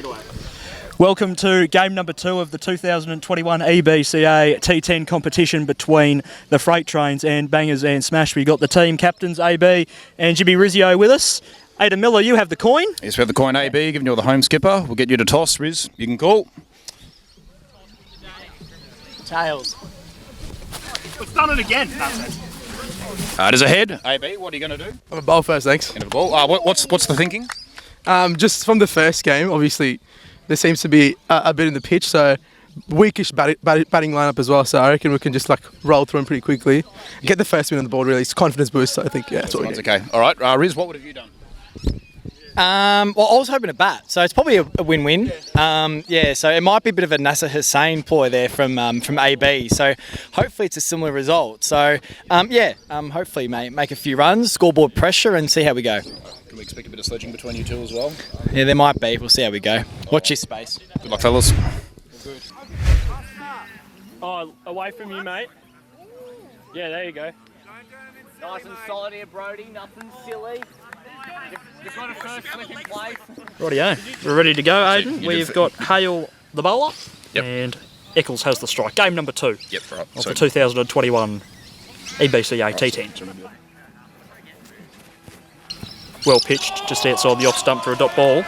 Take it away. Welcome to game number 2 of the 2021 EBCA T10 competition between the Freight Trains and Bangers and Smash. We've got the team captains, AB and Jimmy Rizzio with us. Aidan Miller, you have the coin. Yes, we have the coin, AB, giving you the home skipper. We'll get you to toss, Riz. You can call. Tails. We've done it again. It is ahead. AB, what are you going to do? I'm a bowl first, thanks. Into the ball. What's the thinking? Just from the first game, obviously, there seems to be a bit in the pitch, so weakish batting lineup as well. So I reckon we can just roll through them pretty quickly, get the first win on the board. Really, it's confidence boost. So I think that's what we do. Okay. All right, Riz, what would have you done? Well, I was hoping to bat, so it's probably a win-win. So it might be a bit of a Nasser Hussain ploy there from AB. So hopefully it's a similar result. So hopefully make a few runs, scoreboard pressure, and see how we go. Can we expect a bit of sledging between you two as well? Yeah, there might be. We'll see how we go. Watch your space. Good luck, fellas. Good. Oh, away from you, mate. Yeah, there you go. Nice and solid here, Brody. Nothing silly. Just got a first slip in place. Rightio. We're ready to go, Aidan. We've got Hale the bowler and Eccles has the strike. Game number 2 of the 2021 EBCA T10. Well pitched, just outside the off stump for a dot ball.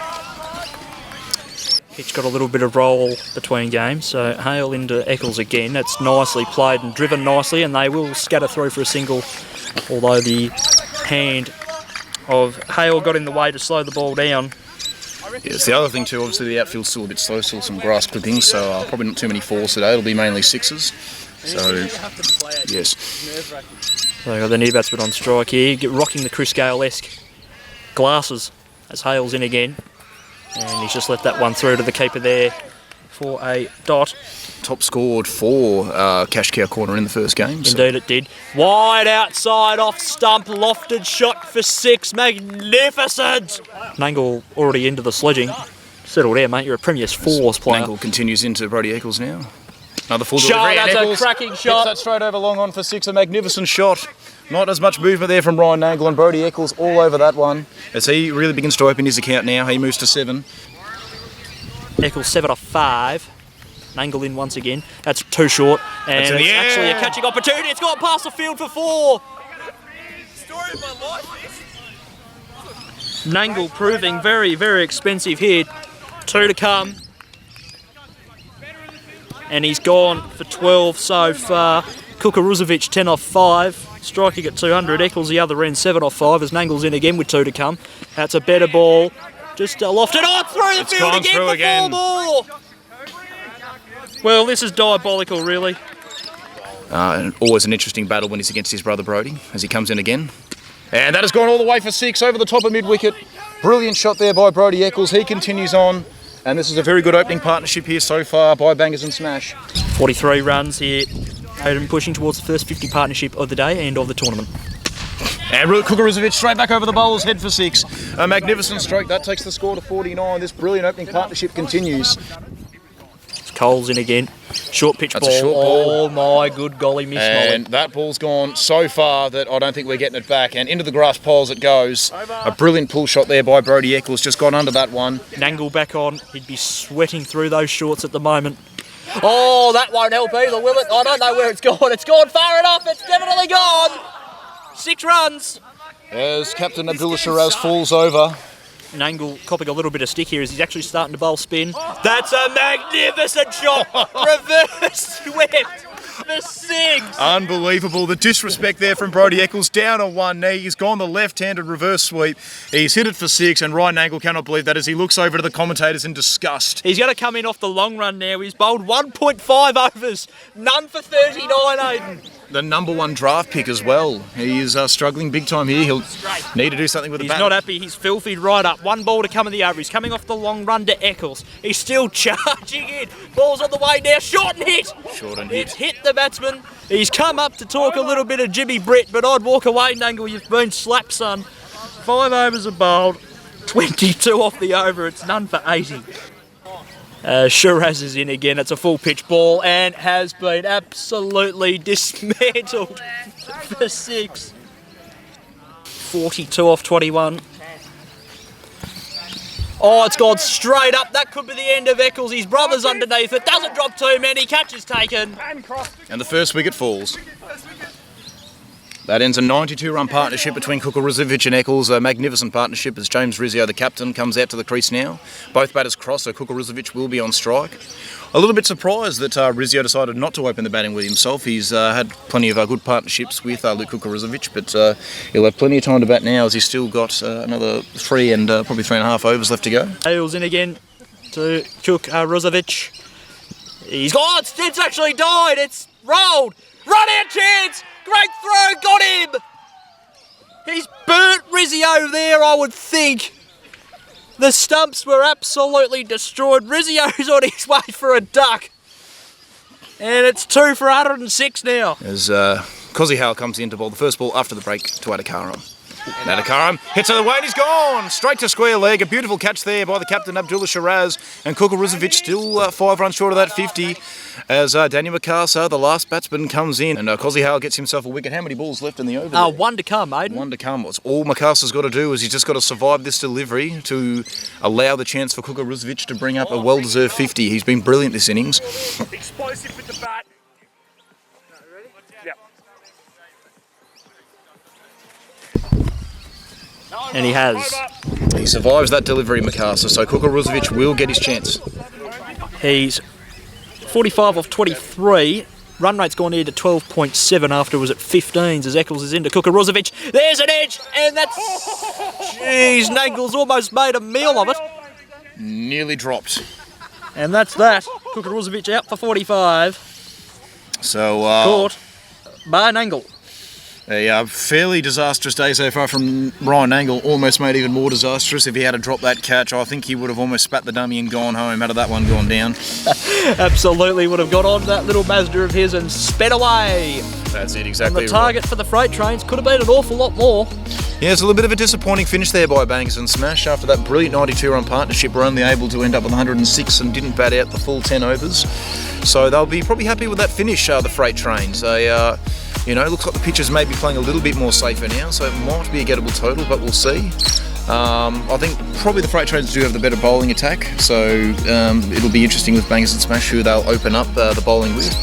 Pitch got a little bit of roll between games, so Hale into Eccles again. That's nicely played and driven nicely, and they will scatter through for a single, although the hand of Hale got in the way to slow the ball down. Yeah, it's the other thing too, obviously the outfield's still a bit slow, still some grass clippings, so probably not too many 4s today. It'll be mainly 6s. So, yes. So we've got the new batsman on strike here, rocking the Chris Gale-esque glasses as Hale's in again. And he's just let that one through to the keeper there for a dot. Top scored for Cash Cow Corner in the first game. So. Indeed it did. Wide outside, off stump, lofted shot for 6. Magnificent! Nangle already into the sledging. Settle there, mate. You're a Premier's Force player. Nangle continues into Brody Eccles now. Another full Shot, delivery. that's Eccles a cracking shot. Gets that straight over long on for 6. A magnificent shot. Not as much movement there from Ryan Nangle, and Brody Eccles all over that one. As he really begins to open his account now, he moves to 7. Eccles 7 off 5. Nangle in once again. That's too short. And it's actually a catching opportunity. It's gone past the field for 4. Story of my life. Nangle proving very, very expensive here. 2 to come. And he's gone for 12 so far. Kukaruzovic 10 off 5. Striking at 200. Eccles the other end 7 off 5 as Nangle's in again with 2 to come. That's a better ball. Just lofted on through the field again for 4 more. Well, this is diabolical, really. And always an interesting battle when he's against his brother Brody as he comes in again. And that has gone all the way for 6 over the top of mid-wicket. Brilliant shot there by Brody Eccles. He continues on. And this is a very good opening partnership here so far by Bangers and Smash. 43 runs here. Hayden pushing towards the first 50 partnership of the day and of the tournament. And Kukaruzovic straight back over the bowler's head for 6. A magnificent stroke. That takes the score to 49. This brilliant opening partnership continues. Cole's in again. Short pitch ball. A short ball. Oh my good golly, miss And Molly. that ball's gone so far that I don't think we're getting it back. And into the grass piles it goes. A brilliant pull shot there by Brody Eccles. Just gone under that one. Nangle back on. He'd be sweating through those shorts at the moment. Oh, that won't help either, will it? I don't know where it's gone. It's gone far enough. It's definitely gone. 6 runs. As Captain Abdullah Shiraz falls over. Nangle copping a little bit of stick here as he's actually starting to bowl spin. That's a magnificent shot. Reverse swept for 6. Unbelievable. The disrespect there from Brody Eccles. Down on one knee. He's gone the left-handed reverse sweep. He's hit it for 6, and Ryan Nangle cannot believe that as he looks over to the commentators in disgust. He's going to come in off the long run now. He's bowled 1.5 overs. None for 39, Aidan. The number 1 draft pick as well. He is struggling big time here. He'll need to do something with the bat. He's not happy. He's filthy right up. 1 ball to come in the over. He's coming off the long run to Eccles. He's still charging in. Ball's on the way now. Short and hit. Short and hit. It's hit the batsman. He's come up to talk a little bit of Jimmy Britt, but I'd walk away, Nangle. You've been slapped, son. 5 overs are bowled. 22 off the over. It's none for 80. Shiraz is in again. It's a full pitch ball and has been absolutely dismantled for 6. 42 off 21. Oh, it's gone straight up. That could be the end of Eccles. His brother's underneath it. Doesn't drop too many. Catch is taken. And the first wicket falls. That ends a 92-run partnership between Kukuruzovic and Eccles. A magnificent partnership as James Rizzio, the captain, comes out to the crease now. Both batters cross, so Kukuruzovic will be on strike. A little bit surprised that Rizzio decided not to open the batting with himself. He's had plenty of good partnerships with Luke Kukuruzovic, but he'll have plenty of time to bat now as he's still got another 3 and probably 3.5 overs left to go. Hales in again to Kukuruzovic. He's gone. It's actually died. It's rolled. Run out chance. Great throw. Got him. He's burnt Rizzio there, I would think. The stumps were absolutely destroyed. Rizzio's on his way for a duck. And it's 2 for 106 now. As Kozzy Hale comes in to bowl the first ball after the break to Adhikaram. And Adhikaram hits it away and he's gone. Straight to square leg. A beautiful catch there by the captain, Abdullah Shiraz. And Kukuruzovic still 5 runs short of that 50 as Daniel Makasa, the last batsman, comes in. And Kozzy Hale gets himself a wicket. How many balls left in the over there? 1 to come, Aiden. 1 to come. What's all Makasa's got to do is he's just got to survive this delivery to allow the chance for Kukuruzovic to bring up a well-deserved 50. He's been brilliant this innings. Explosive with the bat. Yep. And he has. He survives that delivery, Makasa, so Kukuruzovic will get his chance. He's 45 off 23. Run rate's gone here to 12.7 after it was at 15s as Eccles is into Kukuruzovic. There's an edge, and that's... Jeez, Nagle's almost made a meal of it. Nearly dropped. And that's that. Kukuruzovic out for 45. So, Caught by Nangle. a fairly disastrous day so far from Ryan Angle, almost made even more disastrous. If he had to drop that catch, I think he would have almost spat the dummy and gone home had that one gone down. Absolutely would have got on that little Mazda of his and sped away. That's it, And exactly the target for the freight trains could have been an awful lot more. Yeah, it's a little bit of a disappointing finish there by Bangers and Smash. After that brilliant 92-run partnership, we're only able to end up with 106 and didn't bat out the full 10 overs. So they'll be probably happy with that finish, the freight trains. They, looks like the pitchers may be playing a little bit more safer now, so it might be a gettable total, but we'll see. I think probably the freight trains do have the better bowling attack, so it'll be interesting with Bangers and Smash who they'll open up the bowling with.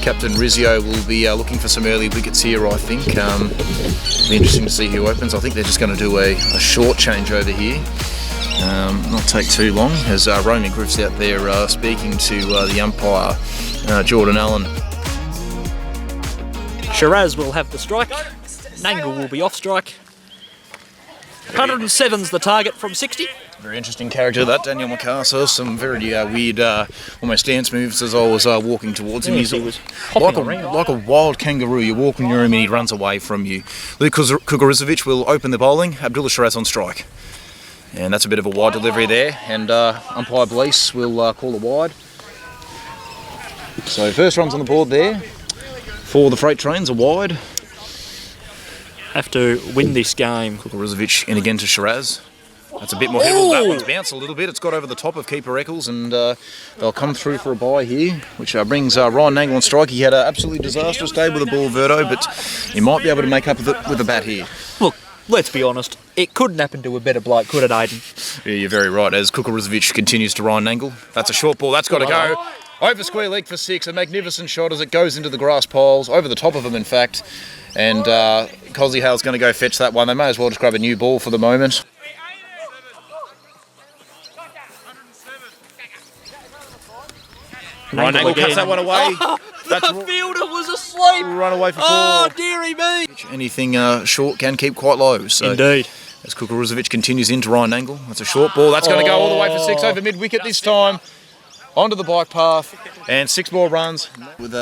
Captain Rizzio will be looking for some early wickets here, I think. It'll be interesting to see who opens. I think they're just going to do a short change over here. Not take too long, as Roman Griff's out there speaking to the umpire, Jordan Allen. Shiraz will have the strike. Nangle will be off strike. 107's the target from 60. Very interesting character, that Daniel Makasa. Some very weird, almost dance moves as I was walking towards him. Yes, He's he was hopping around. like a wild kangaroo. You're walking near him and he runs away from you. Luke Kukuruzovic will open the bowling. Abdullah Shiraz on strike. And that's a bit of a wide delivery there. And umpire Blease will call a wide. So first runs on the board there for the freight trains, a wide. Have to win this game. Kukuruzovic in again to Shiraz. That's a bit more heavy. That one's bounced a little bit. It's got over the top of keeper Eccles, and they'll come through for a bye here, which brings Ryan Nangle on strike. He had an absolutely disastrous day with a ball, Verdo, but he might be able to make up with a bat here. Look, let's be honest. It couldn't happen to a better bloke, could it, Aiden? Yeah, you're very right. As Kukuruzovic continues to Ryan Nangle, that's a short ball. That's got to go. Over square leg for 6. A magnificent shot as it goes into the grass piles, over the top of them, in fact. And Kozzy Hale's going to go fetch that one. They may as well just grab a new ball for the moment. Ryan Nangle cuts that one away. The fielder was asleep. Run away for 4. Oh, dearie me. Anything short can keep quite low. So Indeed. as Kukuruzovic continues into Ryan Nangle, that's a short ball. That's going to go all the way for 6 over mid-wicket this time. Onto the bike path, and 6 more runs. With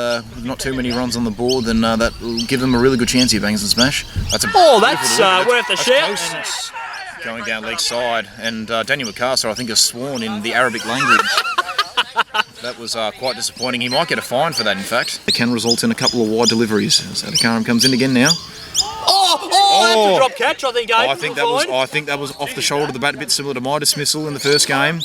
not too many runs on the board, then that will give them a really good chance here, Bangers and Smash. That's worth a shout. Close. Going down leg side, and Daniel Makasa, I think, has sworn in the Arabic language. That was quite disappointing. He might get a fine for that, in fact. It can result in a couple of wide deliveries. So Adhikaram comes in again now. That's a drop catch, I think, Aiden. I think that was off the shoulder of the bat, a bit similar to my dismissal in the first game.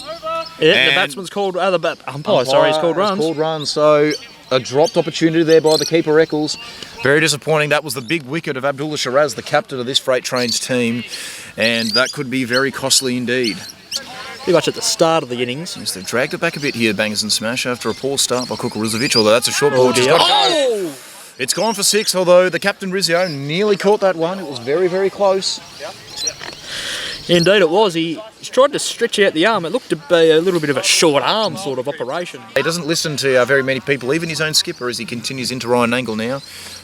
Yeah, the batsman's called... the umpire, sorry, he's called runs. Called runs, so a dropped opportunity there by the keeper Eccles. Very disappointing. That was the big wicket of Abdullah Shiraz, the captain of this Freight Trains team, and that could be very costly indeed. pretty much at the start of the innings. Yes, they've dragged it back a bit here, Bangers and Smash, after a poor start by Kukuruzovic, although that's a short ball. Just gotta go. It's gone for 6, although the captain Rizio nearly caught that one. It was very, very close. Indeed it was. He's tried to stretch out the arm. It looked to be a little bit of a short arm sort of operation. He doesn't listen to very many people, even his own skipper, as he continues into Ryan Angle now,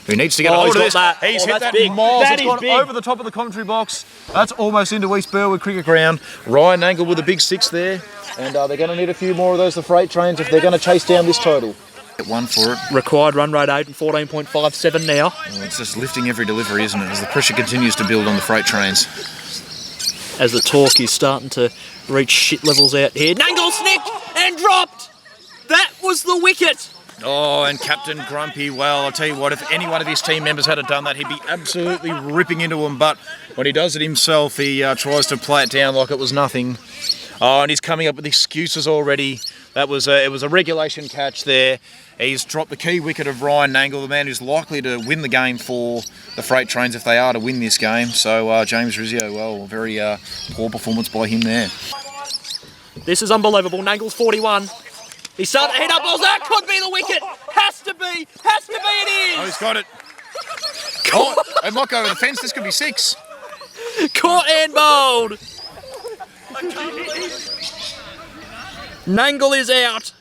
who needs to get a hold of this. He's hit that big. miles. That It's is gone big. over the top of the commentary box. That's almost into East Burwood Cricket Ground. Ryan Angle with a big 6 there, and they're going to need a few more of those, the freight trains, if they're going to chase down this total. Get one for it. Required run rate 8 and 14.57 now. Well, it's just lifting every delivery, isn't it, as the pressure continues to build on the freight trains. As the torque is starting to reach shit levels out here. Nangle snipped and dropped. That was the wicket. Oh, and Captain Grumpy, well, I'll tell you what, if any one of his team members had done that, he'd be absolutely ripping into him. But when he does it himself, he tries to play it down like it was nothing. Oh, and he's coming up with excuses already. It was a regulation catch there. He's dropped the key wicket of Ryan Nangle, the man who's likely to win the game for the freight trains if they are to win this game. So James Rizio, well, very poor performance by him there. This is unbelievable. Nangle's 41. He's starting to head up balls. That could be the wicket. Has to be. It Oh, is. he's got it. Oh, it might go over the fence. This could be 6. Caught and bowled. Nangle is out.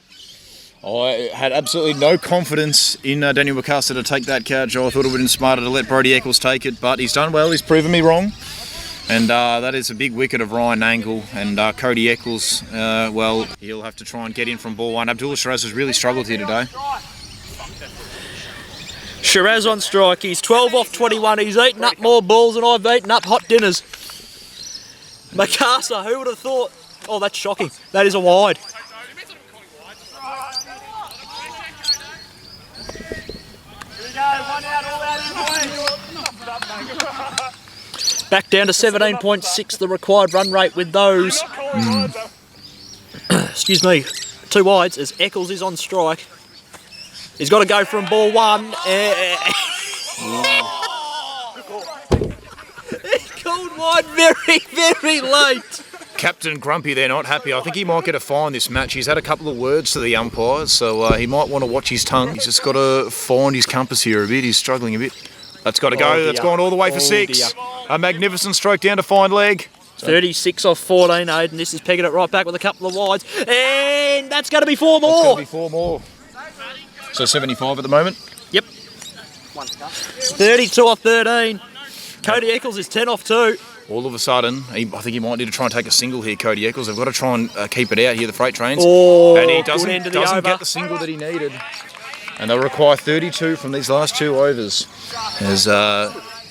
I had absolutely no confidence in Daniel McCusker to take that catch. I thought it would have been smarter to let Brodie Eccles take it, but he's done well. He's proven me wrong. And that is a big wicket of Ryan Angle. And Cody Eccles, well, he'll have to try and get in from ball 1. Abdullah Shiraz has really struggled here today. Shiraz on strike. He's 12 off 21. He's eaten up more balls than I've eaten up hot dinners. McCusker, who would have thought? Oh, that's shocking. That is a wide. Back down to 17.6, the required run rate with those. Excuse me, 2 wides as Eccles is on strike. He's got to go from ball 1. He called wide very, very late. Captain Grumpy, they're not happy. I think he might get a fine this match. He's had a couple of words to the umpires, so he might want to watch his tongue. He's just got to find his compass here a bit. He's struggling a bit. That's got to go. That's gone all the way for 6. A magnificent stroke down to fine leg. 36 off 14, Aiden. This is pegging it right back with a couple of wides. And that's going to be 4 more. That's going to be 4 more. So 75 at the moment? Yep. 32 off 13. Cody Eccles is 10 off 2. All of a sudden, I think he might need to try and take a single here, Cody Eccles. They've got to try and keep it out here, the freight trains. Oh, and he good doesn't end of the get over. the single that he needed. And they'll require 32 from these last 2 overs. As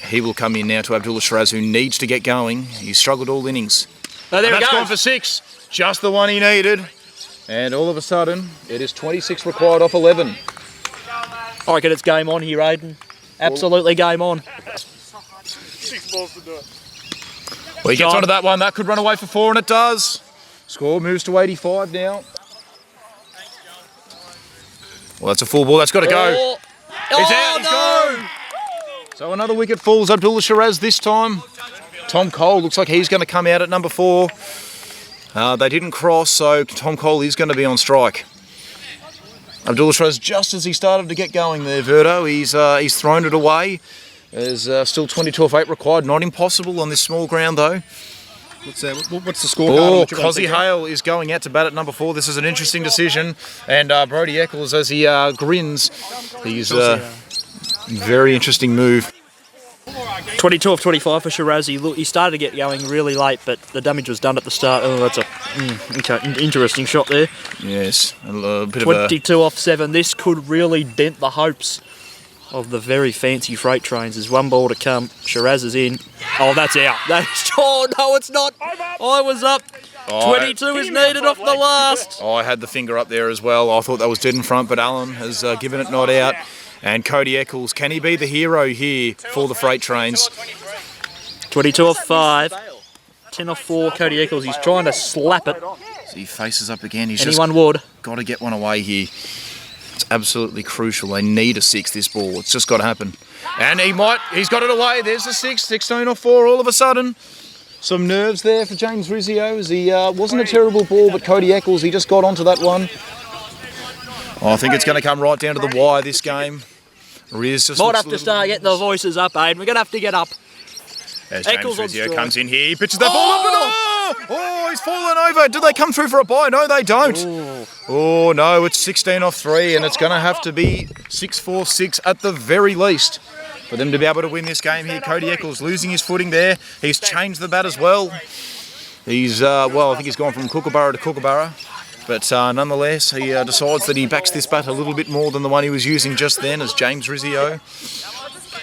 he will come in now to Abdullah Shiraz, who needs to get going. He's struggled all innings. Oh, there and we that's go. gone for 6. Just the one he needed. And all of a sudden, it is 26 required off 11. I reckon it's game on here, Aiden. Absolutely game on. 6 balls to do it. Well, he gets onto that one. That could run away for 4, and it does. Score moves to 85 now. Well, that's a full ball. That's got to go. Oh, He's out. He's gone. So another wicket falls. Abdullah Shiraz this time. Tom Cole looks like he's going to come out at number 4. They didn't cross, so Tom Cole is going to be on strike. Abdullah Shiraz, just as he started to get going there, Verdo, he's thrown it away. There's still 22 off 8 required. Not impossible on this small ground, though. What's the score? Oh, Cozzy Hale is going out to bat at number 4. This is an interesting decision. And Brodie Eccles, as he grins, he's very interesting move. 22 off 25 for Shiraz. He started to get going really late, but the damage was done at the start. Oh, that's a interesting shot there. Yes, a bit 22 off 7. This could really dent the hopes of the very fancy freight trains. There's 1 ball to come. Shiraz is in. Oh, that's out. Oh, no, it's not. I was up. 22 is needed off the last. I had the finger up there as well. I thought that was dead in front, but Allen has given it not out. And Cody Eccles, can he be the hero here for the freight trains? 22 off 5. 10 off 4, Cody Eccles. He's trying to slap it. So he faces up again. He's Anyone would. got to get one away here. It's absolutely crucial. They need a 6 this ball. It's just got to happen. And he's got it away. There's the 6. 16 off 4 all of a sudden. Some nerves there for James Rizzio as he wasn't a terrible ball, but Cody Eccles, he just got onto that one. Oh, I think it's going to come right down to the wire this game. Riz just Might have to start getting the voices up, Aiden. We're going to have to get up. As Eccles James on Rizzio strike. comes in here, he pitches that ball up and oh, he's fallen over. Do they come through for a bye? No, they don't. Oh, no, it's 16 off 3, and it's going to have to be 6-4-6 at the very least for them to be able to win this game here. Cody Eccles losing his footing there. He's changed the bat as well. He's, well, I think he's gone from Kookaburra to Kookaburra. But nonetheless, he decides that he backs this bat a little bit more than the one he was using just then as James Rizzio.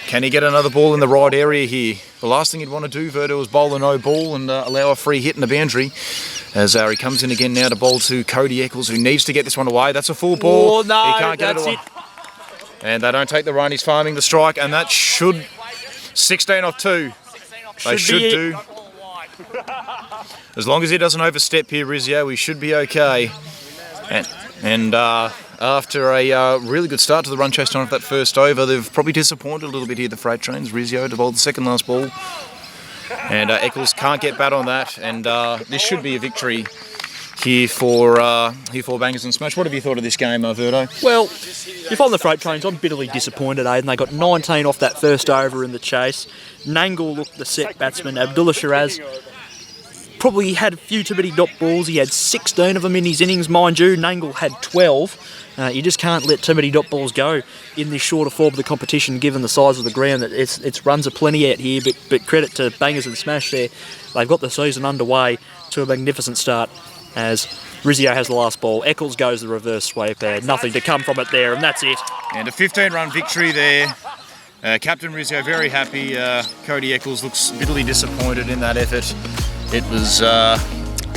Can he get another ball in the right area here? The last thing he'd want to do, Verdo, is bowl a no ball and allow a free hit in the boundary. As he comes in again now to bowl to Cody Eccles, who needs to get this one away. That's a full ball. Oh, no, he can't get that's it. And they don't take the run. He's farming the strike, and that should 16 off 2. They should do. As long as he doesn't overstep here, Rizzio, we should be okay. And after a really good start to the run chase time of that first over, they've probably disappointed a little bit here, the Freight Trains. Rizzio to bowl the second last ball. And Eccles can't get bat on that, and this should be a victory here for Bangers and Smash. What have you thought of this game, Verdo? Well, if I'm the Freight Trains, I'm bitterly disappointed, Aiden. They got 19 off that first over in the chase. Nangle looked the set batsman. Abdullah Shiraz probably had a few too many dot balls. He had 16 of them in his innings, mind you. Nangle had 12. You just can't let too many dot balls go in this shorter form of the competition, given the size of the ground. It's runs are plenty out here, but credit to Bangers and Smash there. They've got the season underway to a magnificent start as Rizzio has the last ball. Eccles goes the reverse sweep there. Nothing to come from it there, and that's it. And a 15-run victory there. Captain Rizzio very happy. Cody Eccles looks bitterly disappointed in that effort. It was,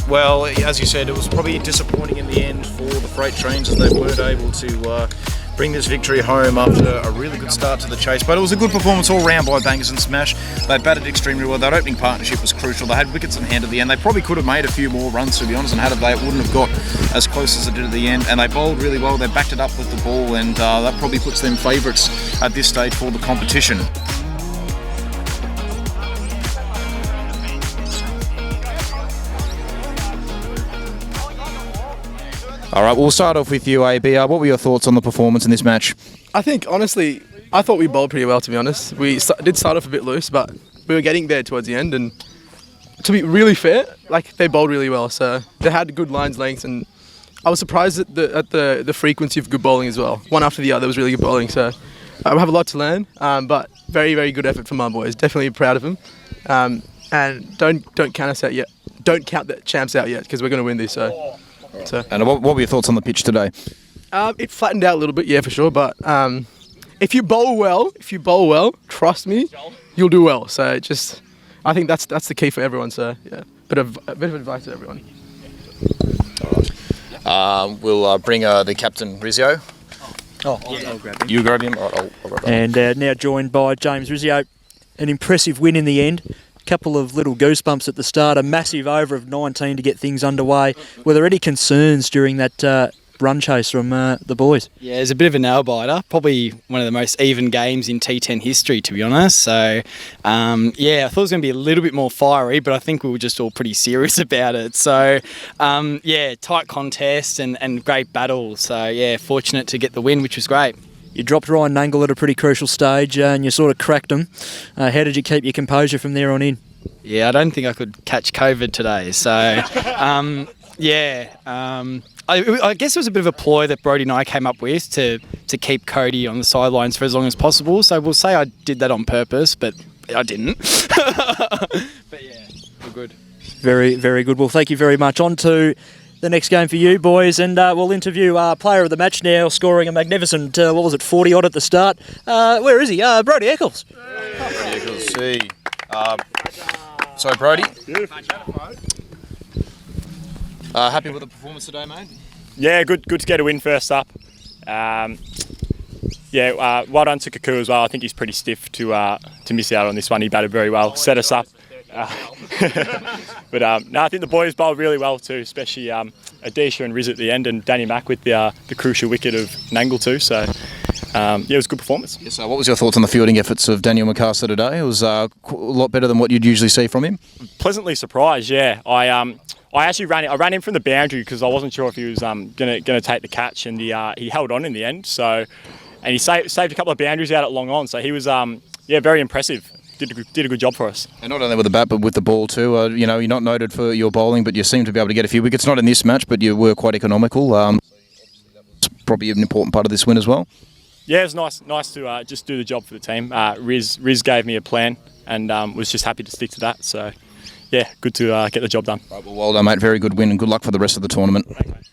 well, as you said, it was probably disappointing in the end for the Freight Trains as they weren't able to bring this victory home after a really good start to the chase. But it was a good performance all round by Bangers and Smash. They batted extremely well. That opening partnership was crucial. They had wickets in hand at the end. They probably could have made a few more runs, to be honest, and had they, it wouldn't have got as close as it did at the end. And they bowled really well. They backed it up with the ball, and that probably puts them favourites at this stage for the competition. All right, we'll start off with you, AB. What were your thoughts on the performance in this match? I think, honestly, I thought we bowled pretty well, to be honest. We did start off a bit loose, but we were getting there towards the end. And to be really fair, like, they bowled really well. So they had good lines lengths, and I was surprised at the frequency of good bowling as well. One after the other was really good bowling. So I have a lot to learn, but very, very good effort from my boys. Definitely proud of them. And don't count us out yet. Don't count the champs out yet, because we're going to win this. So. And what were your thoughts on the pitch today? It flattened out a little bit, yeah, for sure. But if you bowl well, trust me, you'll do well. So I think that's the key for everyone. So yeah, a bit of advice to everyone. All right. We'll bring the captain, Rizzio. I'll grab him. You grab him. I'll grab him. And now joined by James Rizzio. An impressive win in the end. Couple of little goosebumps at the start, a massive over of 19 to get things underway. Were there any concerns during that run chase from the boys? Yeah, it was a bit of a nail biter. Probably one of the most even games in T10 history, to be honest. So, yeah, I thought it was going to be a little bit more fiery, but I think we were just all pretty serious about it. So, yeah, tight contest and great battle. So, yeah, fortunate to get the win, which was great. You dropped Ryan Nangle at a pretty crucial stage and you sort of cracked him. How did you keep your composure from there on in? Yeah, I don't think I could catch COVID today. So, I guess it was a bit of a ploy that Brodie and I came up with to keep Cody on the sidelines for as long as possible. So we'll say I did that on purpose, but I didn't. But yeah, we're good. Very, very good. Well, thank you very much. On to the next game for you boys, and we'll interview our player of the match now, scoring a magnificent, 40 odd at the start. Where is he? Brodie Eccles. Brodie Eccles, see. So Brodie, happy with the performance today, mate? Yeah, good to get a win first up. Well done to Kaku as well. I think he's pretty stiff to miss out on this one. He batted very well, set us up. But I think the boys bowled really well too, especially Adesha and Riz at the end, and Danny Mack with the crucial wicket of Nangle too. So it was a good performance. Yes, what was your thoughts on the fielding efforts of Daniel McArthur today? It was a lot better than what you'd usually see from him. Pleasantly surprised, yeah. I actually ran him from the boundary because I wasn't sure if he was gonna take the catch, and he held on in the end. So, and he saved a couple of boundaries out at long on. So he was very impressive. Did a good job for us. And not only with the bat, but with the ball too. You're not noted for your bowling, but you seem to be able to get a few wickets. Not in this match, but you were quite economical. It's probably an important part of this win as well. Yeah, it was nice to just do the job for the team. Riz gave me a plan, and was just happy to stick to that. So, yeah, good to get the job done. Right, well done, mate. Very good win, and good luck for the rest of the tournament. Thanks, mate.